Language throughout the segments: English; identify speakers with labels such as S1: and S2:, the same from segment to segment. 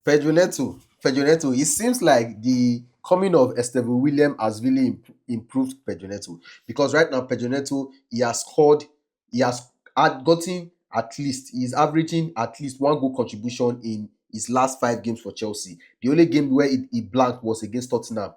S1: Pedro Neto, it seems like the coming of Estevan William has really improved Pedro Neto, because right now Pedro Neto, he has gotten at least, he's averaging at least one goal contribution in his last 5 games for Chelsea. The only game where he blanked was against Tottenham,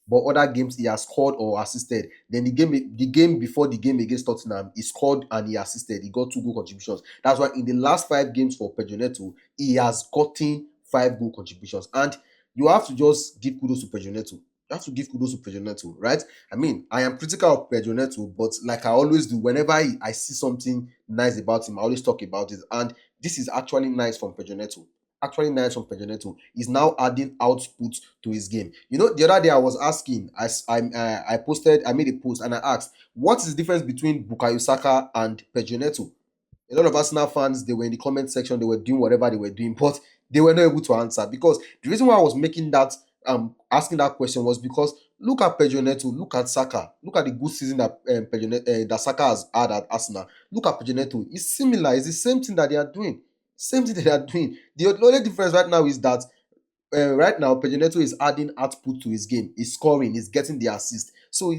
S1: but other games he has scored or assisted. Then the game before the game against Tottenham, he scored and he assisted. He got 2 goal contributions. That's why in the last 5 games for Pedro Neto, he has gotten 5 goal contributions. And you have to just give kudos to Pedro Neto. You have to give kudos to Pedro Neto, right? I mean, I am critical of Pedro Neto, but like I always do, whenever I see something nice about him, I always talk about it. And this is actually nice from Pedro Neto. Actually nice from Pedro Neto. He's now adding output to his game. You know, the other day I was asking, I made a post and I asked, what is the difference between Bukayo Saka and Pedro Neto? A lot of Arsenal fans, they were in the comment section, they were doing whatever they were doing, but they were not able to answer, because the reason why I was making that asking that question was because look at Pedro Neto, look at Saka, look at the good season that that Saka has had at Arsenal. Look at Pedro Neto. It's similar. It's the same thing that they are doing. Same thing that they are doing. The only difference right now is that right now Pedro Neto is adding output to his game. He's scoring, he's getting the assist. So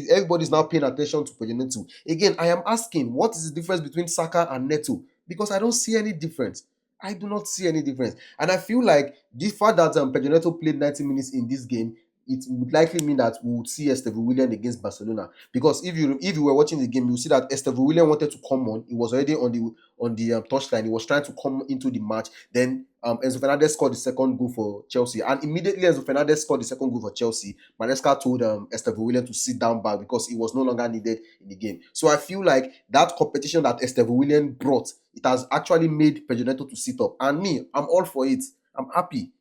S1: everybody's now paying attention to Pedro Neto. Again, I am asking, what is the difference between Saka and Neto? Because I don't see any difference. I do not see any difference. And I feel like the fact that Pedro Neto played 90 minutes in this game, it would likely mean that we would see Estevan William against Barcelona. Because if you were watching the game, you see that Estevan William wanted to come on. He was already on the touchline. He was trying to come into the match. Then Enzo Fernandez scored the second goal for Chelsea, and immediately Enzo Fernandez scored the second goal for Chelsea, Maresca told Estevan William to sit down back because he was no longer needed in the game. So I feel like that competition that Estevan William brought, it has actually made Pedro Neto to sit up. And me, I'm all for it. I'm happy.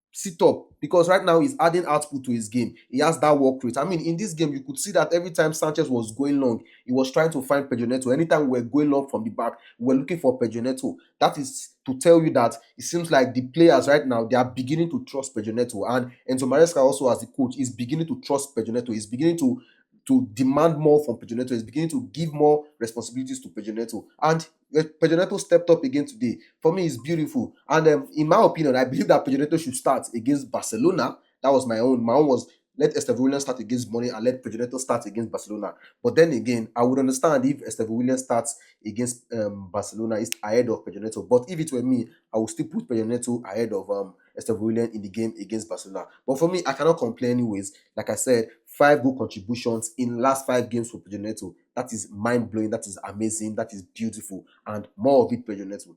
S1: Sit up, because right now he's adding output to his game. He has that work rate. I mean, in this game, you could see that every time Sanchez was going long, he was trying to find Pedro Neto. Anytime we were going long from the back, we were looking for Pedro Neto. That is to tell you that it seems like the players right now, they are beginning to trust Pedro Neto. And Enzo Maresca also, as the coach, is beginning to trust Pedro Neto. He's beginning to demand more from Pedro Neto. He's beginning to give more responsibilities to Pedro Neto. And Pedro Neto stepped up again today. For me, it's beautiful. And in my opinion, I believe that Pedro Neto should start against Barcelona. That was my own. My own was let Estevan Williams start against Money and let Pedro Neto start against Barcelona. But then again, I would understand if Estevan Williams starts against Barcelona is ahead of Pedro Neto. But if it were me, I would still put Pedro Neto ahead of Estevan Williams in the game against Barcelona. But for me, I cannot complain anyways. Like I said, 5 goal contributions in last 5 games for Pedro Neto. That is mind blowing. That is amazing. That is beautiful. And more of it, Pedro Neto.